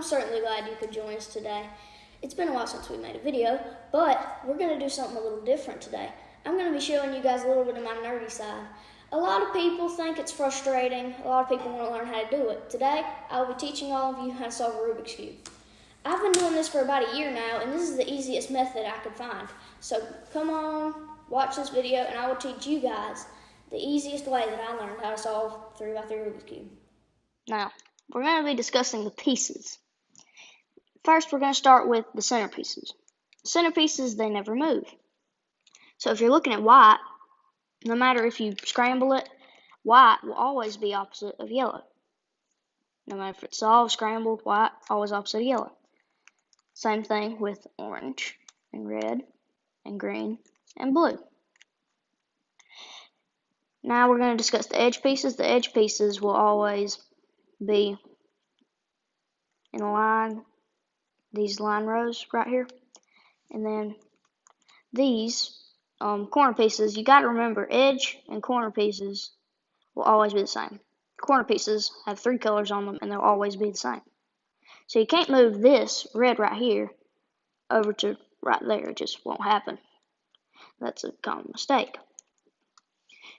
I'm certainly glad you could join us today. It's been a while since we made a video, but we're going to do something a little different today. I'm going to be showing you guys a little bit of my nerdy side. A lot of people think it's frustrating. A lot of people want to learn how to do it. Today, I'll be teaching all of you how to solve a Rubik's Cube. I've been doing this for about a year now, and this is the easiest method I could find. So come on, watch this video, and I will teach you guys the easiest way that I learned how to solve 3x3 Rubik's Cube. Now, we're going to be discussing the pieces. First, we're going to start with the centerpieces. Centerpieces, they never move. So if you're looking at white, no matter if you scramble it, white will always be opposite of yellow. No matter if it's solved, scrambled, white, always opposite of yellow. Same thing with orange and red and green and blue. Now we're going to discuss the edge pieces. The edge pieces will always be in a line, these line rows right here. And then these corner pieces, you got to remember, edge and corner pieces will always be the same. Corner pieces have 3 colors on them, and they'll always be the same. So you can't move this red right here over to right there. It just won't happen. That's a common mistake.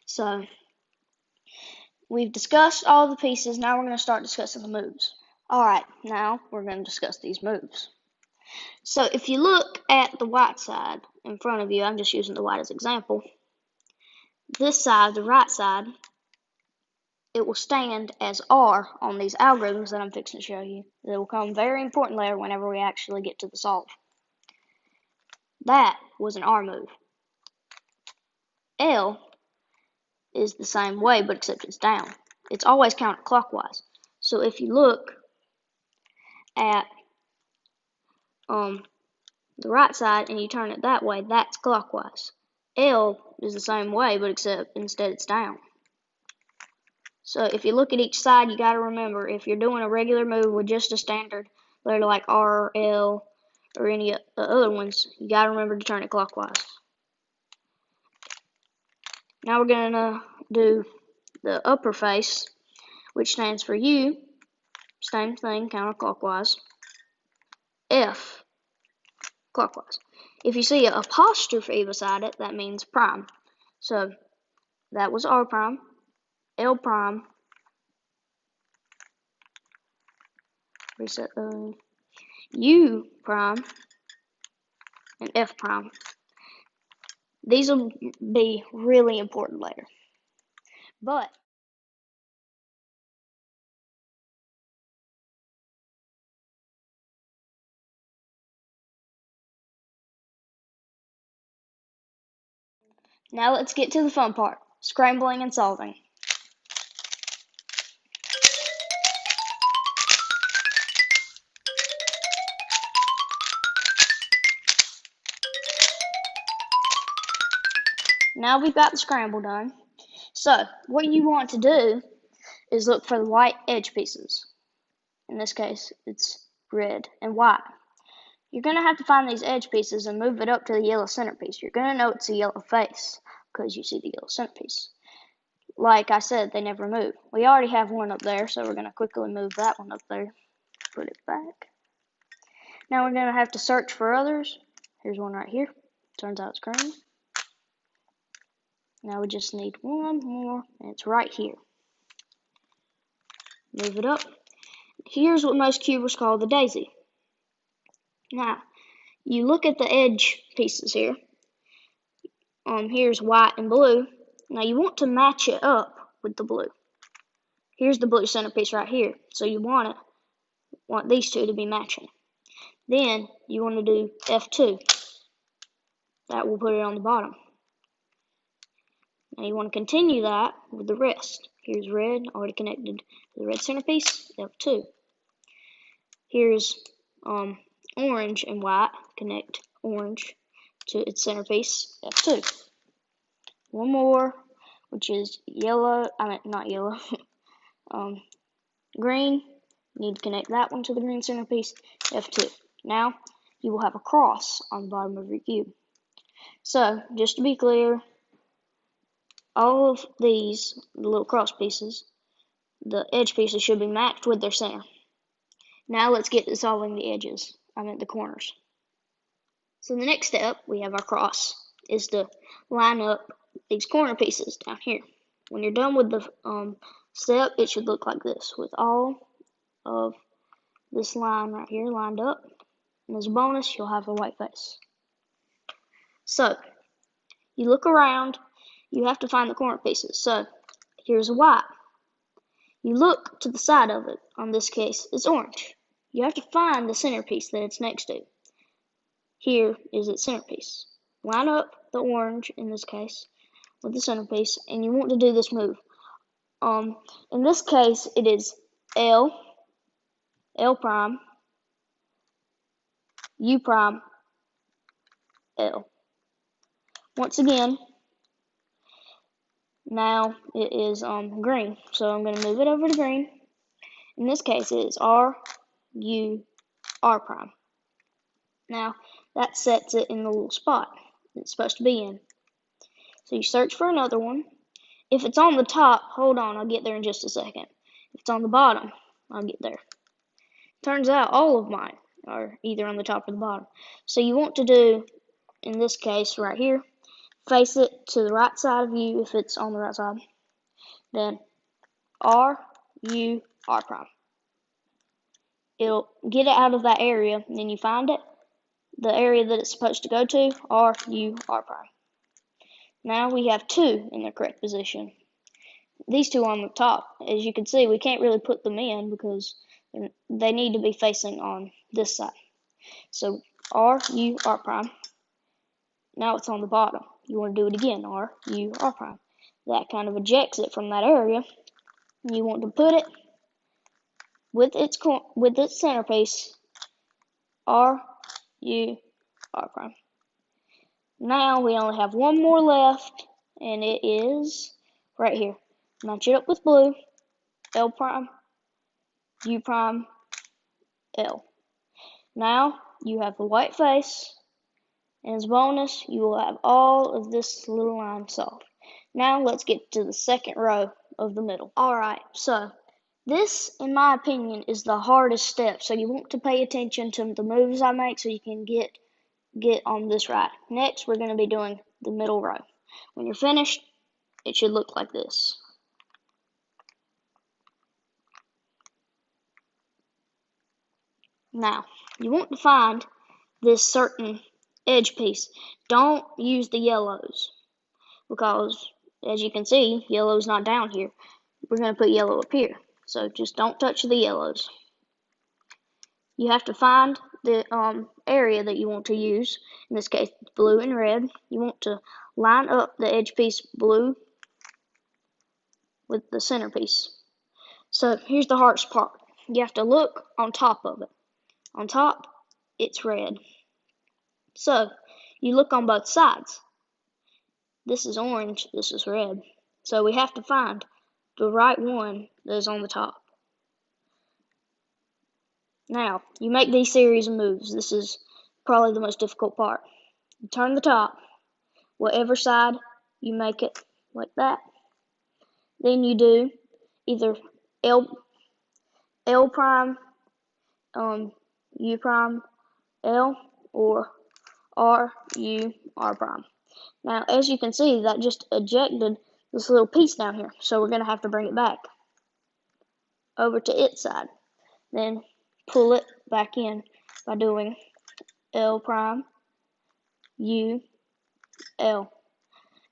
So we've discussed all the pieces. Now we're going to start discussing the moves. Alright, now we're going to discuss these moves. So if you look at the white side in front of you, I'm just using the white as example. This side, the right side, it will stand as R on these algorithms that I'm fixing to show you. They will come very important later whenever we actually get to the solve. That was an R move. L is the same way, but except it's down. It's always counterclockwise. So if you look at the right side and you turn it that way, that's clockwise. L is the same way, but except instead it's down. So if you look at each side, you got to remember, if you're doing a regular move with just a standard letter like R, L, or any of the other ones, you got to remember to turn it clockwise. Now we're going to do the upper face, which stands for U, same thing, counterclockwise. F, clockwise. If you see an apostrophe beside it, that means prime. So that was R prime, L prime, reset those, U prime, and F prime. These will be really important later. But now let's get to the fun part, scrambling and solving. Now we've got the scramble done. So what you want to do is look for the white edge pieces. In this case, it's red and white. You're going to have to find these edge pieces and move it up to the yellow centerpiece. You're going to know it's a yellow face because you see the yellow centerpiece. Like I said, they never move. We already have one up there, so we're going to quickly move that one up there. Put it back. Now we're going to have to search for others. Here's one right here. Turns out it's green. Now we just need one more, and it's right here. Move it up. Here's what most cubers call the daisy. Now, you look at the edge pieces here. Here's white and blue. Now you want to match it up with the blue. Here's the blue centerpiece right here. So you want these two to be matching. Then you want to do F2. That will put it on the bottom. Now you want to continue that with the rest. Here's red, already connected to the red centerpiece, F2. Here's orange and white, connect orange to its centerpiece, F2. One more, which is yellow, not yellow, green. You need to connect that one to the green centerpiece, F2. Now you will have a cross on the bottom of your cube. So, just to be clear, all of these, the little cross pieces, the edge pieces should be matched with their center. Now let's get to solving the edges. I meant the corners. So the next step, we have our cross, is to line up these corner pieces down here. When you're done with the step, it should look like this, with all of this line right here lined up. And as a bonus, you'll have a white face. So, you look around, you have to find the corner pieces. So, here's a white. You look to the side of it. On this case, it's orange. You have to find the centerpiece that it's next to. Here is its centerpiece. Line up the orange, in this case, with the centerpiece, and you want to do this move. In this case, it is L, L prime, U prime, L. Once again, now it is green, so I'm going to move it over to green. In this case, it is R, U, R prime. Now, that sets it in the little spot it's supposed to be in. So you search for another one. If it's on the top, hold on, I'll get there in just a second. If it's on the bottom, I'll get there. Turns out all of mine are either on the top or the bottom. So you want to do, in this case right here, face it to the right side of you if it's on the right side. Then R, U, R prime. It'll get it out of that area, and then you find it, the area that it's supposed to go to, R, U, R prime. Now we have two in their correct position. These two on the top, as you can see, we can't really put them in because they need to be facing on this side. So R, U, R prime. Now it's on the bottom. You want to do it again, R, U, R prime. That kind of ejects it from that area. And you want to put it with its centerpiece, R, U, R prime. Now we only have one more left, and it is right here. Match it up with blue, L prime, U prime, L. Now you have the white face, and as a bonus, you will have all of this little line solved. Now let's get to the second row of the middle. Alright, so this, in my opinion, is the hardest step, so you want to pay attention to the moves I make so you can get on this right. Next, we're going to be doing the middle row. When you're finished, it should look like this. Now, you want to find this certain edge piece. Don't use the yellows because, as you can see, yellow's not down here. We're going to put yellow up here. So just don't touch the yellows. You have to find the area that you want to use. In this case, blue and red. You want to line up the edge piece blue with the centerpiece. So here's the hardest part. You have to look on top of it. On top, it's red. So you look on both sides. This is orange, this is red. So we have to find the right one that is on the top. Now, you make these series of moves. This is probably the most difficult part. You turn the top, whatever side you make it like that. Then you do either L prime, U prime, L, or R, U, R prime. Now, as you can see, that just ejected this little piece down here. So we're going to have to bring it back over to its side. Then pull it back in by doing L prime, U, L.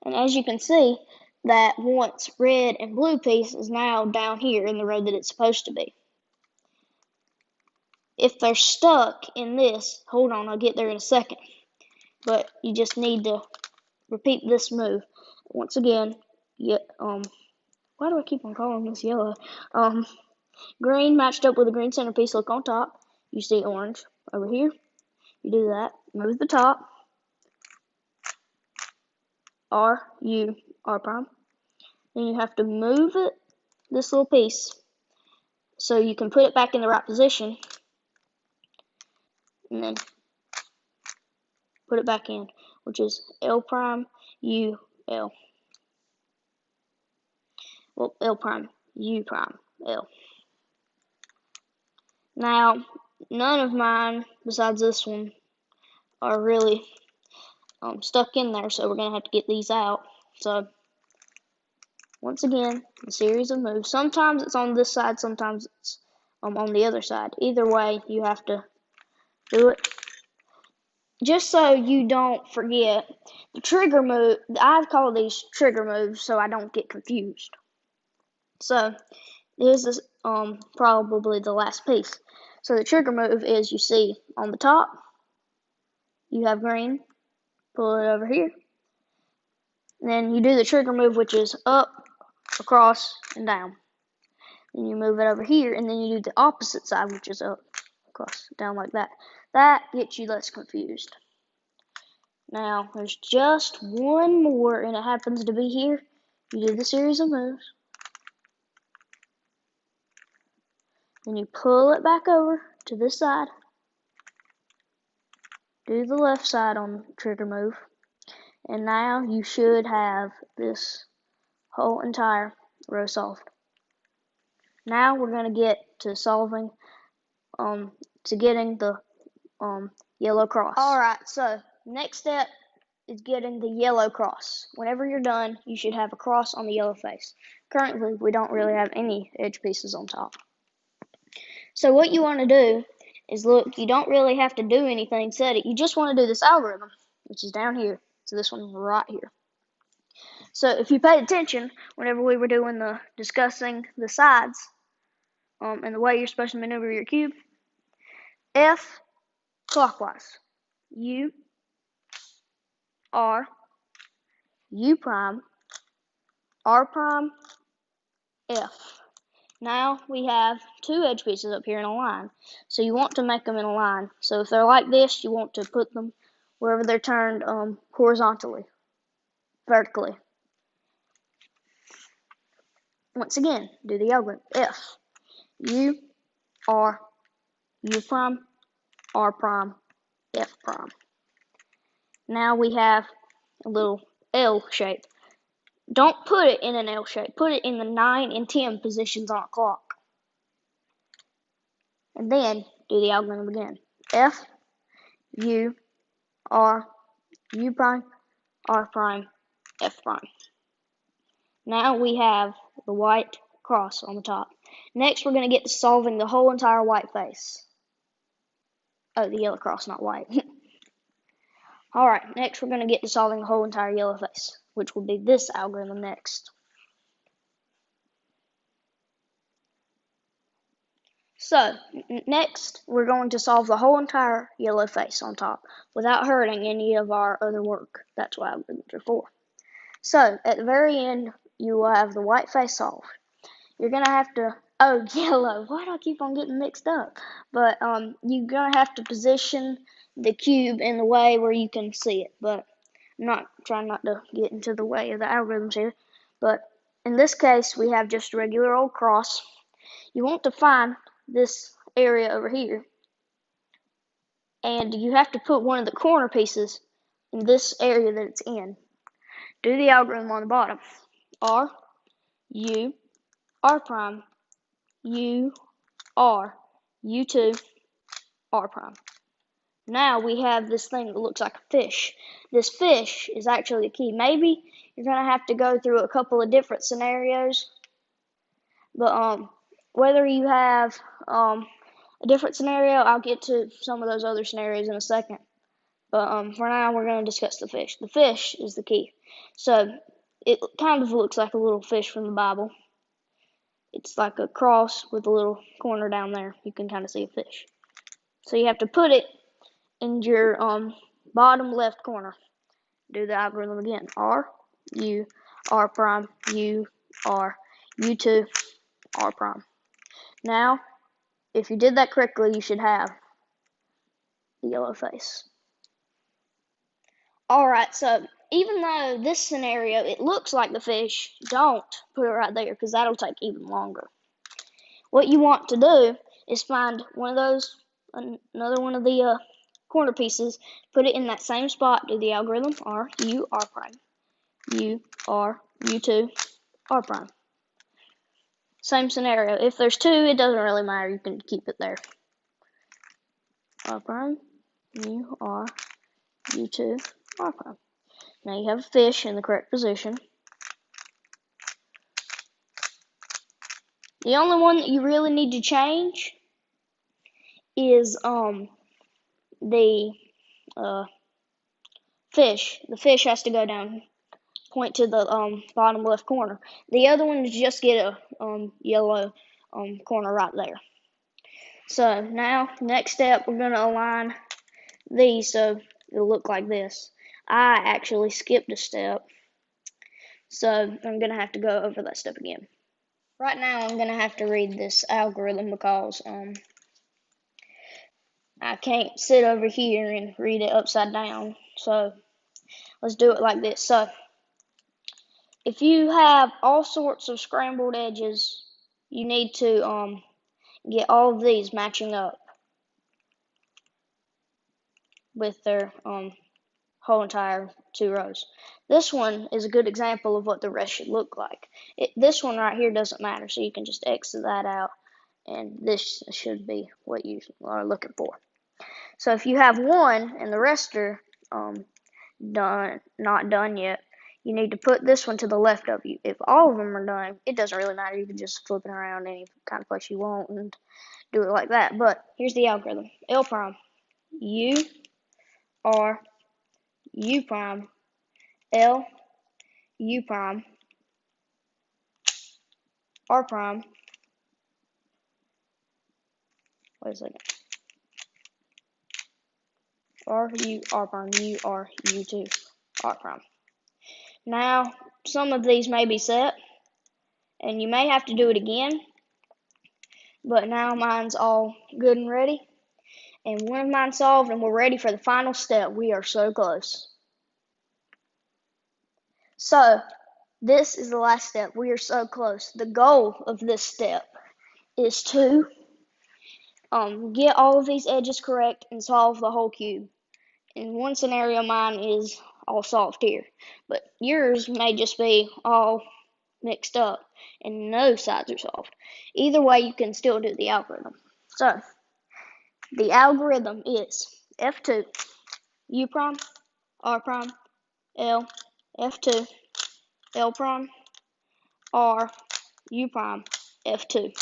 And as you can see, that once red and blue piece is now down here in the row that it's supposed to be. If they're stuck in this, hold on, I'll get there in a second. But you just need to repeat this move. Once again, why do I keep on calling this yellow? Green matched up with a green centerpiece, look on top. You see orange over here. You do that, move the top. R, U, R prime. Then you have to move it, this little piece, so you can put it back in the right position. And then put it back in, which is L prime, U, L. Well, L prime, U prime, L. Now, none of mine, besides this one, are really stuck in there, so we're going to have to get these out. So, once again, a series of moves. Sometimes it's on this side, sometimes it's on the other side. Either way, you have to do it. Just so you don't forget, the trigger move, I've called these trigger moves so I don't get confused. So, this is probably the last piece. So the trigger move is, you see on the top, you have green, pull it over here. And then you do the trigger move, which is up, across, and down. Then you move it over here, and then you do the opposite side, which is up, across, down like that. That gets you less confused. Now, there's just one more, and it happens to be here. You do the series of moves. Then you pull it back over to this side. Do the left side on the trigger move. And now you should have this whole entire row solved. Now we're going to get to solving, to getting the yellow cross. Alright, so next step is getting the yellow cross. Whenever you're done, you should have a cross on the yellow face. Currently, we don't really have any edge pieces on top. So what you want to do is, look, you don't really have to do anything, set it. You just want to do this algorithm, which is down here. So this one right here. So if you paid attention, whenever we were doing the discussing the sides, and the way you're supposed to maneuver your cube, F clockwise, U, R, U prime, R prime, F. Now we have two edge pieces up here in a line. So you want to make them in a line. So if they're like this, you want to put them wherever they're turned horizontally, vertically. Once again, do the algorithm. F, U, R, U prime, R prime, F prime. Now we have a little L shape. Don't put it in an L shape. Put it in the 9 and 10 positions on a clock. And then do the algorithm again. F, U, R, U prime, R prime, F prime. Now we have the white cross on the top. Next, we're going to get to solving the whole entire white face. Oh, the yellow cross, not white. Alright, next we're going to get to solving the whole entire yellow face, which will be this algorithm next. So, next we're going to solve the whole entire yellow face on top without hurting any of our other work. That's what algorithms are for. So, at the very end, you will have the white face solved. You're going to have to, oh, yellow, why do I keep on getting mixed up? But you're going to have to position the cube in the way where you can see it. But I'm trying not to get into the way of the algorithms here. But in this case, we have just a regular old cross. You want to find this area over here. And you have to put one of the corner pieces in this area that it's in. Do the algorithm on the bottom. R, U, R prime, U, R, U2, R prime. Now we have this thing that looks like a fish. This fish is actually the key. Maybe you're going to have to go through a couple of different scenarios. But whether you have a different scenario, I'll get to some of those other scenarios in a second. But for now, we're going to discuss the fish. The fish is the key. So it kind of looks like a little fish from the Bible. It's like a cross with a little corner down there. You can kind of see a fish. So you have to put it in your bottom left corner. Do the algorithm again. R, U, R prime, U, R, U2, R prime. Now, if you did that correctly, you should have the yellow face. Alright, so even though this scenario, it looks like the fish, don't put it right there because that'll take even longer. What you want to do is find one of those, another one of the corner pieces, put it in that same spot, do the algorithm, R, U, R prime, U, R, U2, R prime. Same scenario. If there's two, it doesn't really matter, you can keep it there. R prime, U, R, U2, R prime. Now you have a fish in the correct position. The only one that you really need to change is the fish. The fish has to go down, point to the bottom left corner. The other one is just get a yellow corner right there. So now, next step, we're going to align these so it'll look like this. I actually skipped a step, so I'm going to have to go over that step again. Right now, I'm going to have to read this algorithm because I can't sit over here and read it upside down. So let's do it like this. So if you have all sorts of scrambled edges, you need to get all of these matching up with their whole entire 2 rows. This one is a good example of what the rest should look like. This one right here doesn't matter, so you can just exit that out, and this should be what you are looking for. So if you have one and the rest are not done yet, you need to put this one to the left of you. If all of them are done, it doesn't really matter. You can just flip it around any kind of place you want and do it like that. But here's the algorithm. L prime, U, R, U prime, L, U prime, R prime, wait a second, R, U, R prime, U, R, U2, R prime. Now, some of these may be set, and you may have to do it again, but now mine's all good and ready. And one of mine solved, and we're ready for the final step. We are so close. So, this is the last step. We are so close. The goal of this step is to get all of these edges correct and solve the whole cube. In one scenario, mine is all solved here, but yours may just be all mixed up and no sides are solved. Either way, you can still do the algorithm. So, the algorithm is F2, U prime, R prime, L, F2, L prime, R, U prime, F2.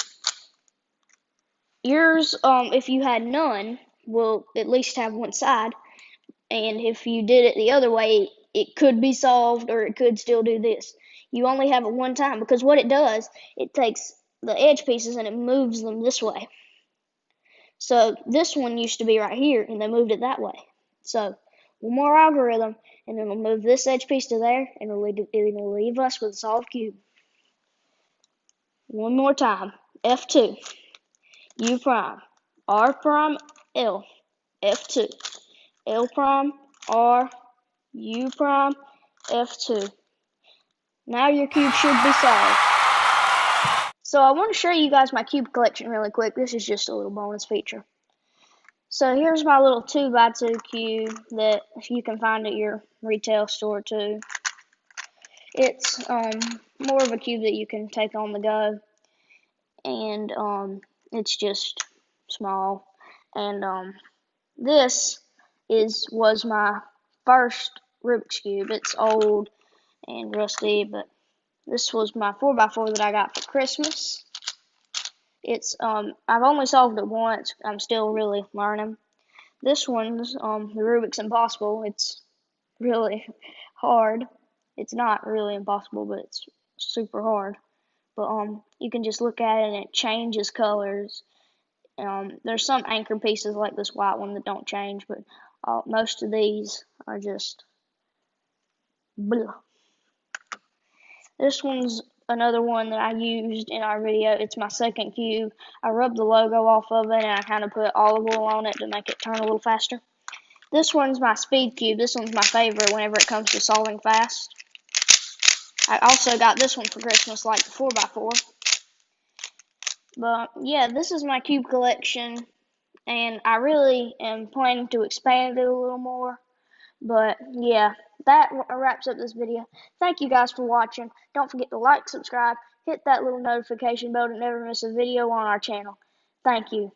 Yours, if you had none, will at least have one side, and if you did it the other way, it could be solved or it could still do this. You only have it one time because what it does, it takes the edge pieces and it moves them this way. So this one used to be right here and they moved it that way. So one more algorithm and then we'll move this edge piece to there and it'll leave us with a solved cube. One more time. F2, U prime, R prime, L, F2, L prime, R, U prime, F2. Now your cube should be solved. So I want to show you guys my cube collection really quick. This is just a little bonus feature. So here's my little 2x2 cube that you can find at your retail store too. It's more of a cube that you can take on the go, and it's just small. And this was my first Rubik's cube. It's old and rusty, but this was my 4x4 that I got for Christmas. It's I've only solved it once. I'm still really learning. This one's the Rubik's Impossible. It's really hard. It's not really impossible, but it's super hard. But you can just look at it and it changes colors. There's some anchor pieces like this white one that don't change, but most of these are just blah. This one's another one that I used in our video. It's my second cube. I rubbed the logo off of it and I kind of put olive oil on it to make it turn a little faster. This one's my speed cube. This one's my favorite whenever it comes to solving fast. I also got this one for Christmas, like the 4x4. But yeah, this is my cube collection, and I really am planning to expand it a little more. But yeah, that wraps up this video. Thank you guys for watching. Don't forget to like, subscribe, hit that little notification bell to never miss a video on our channel. Thank you.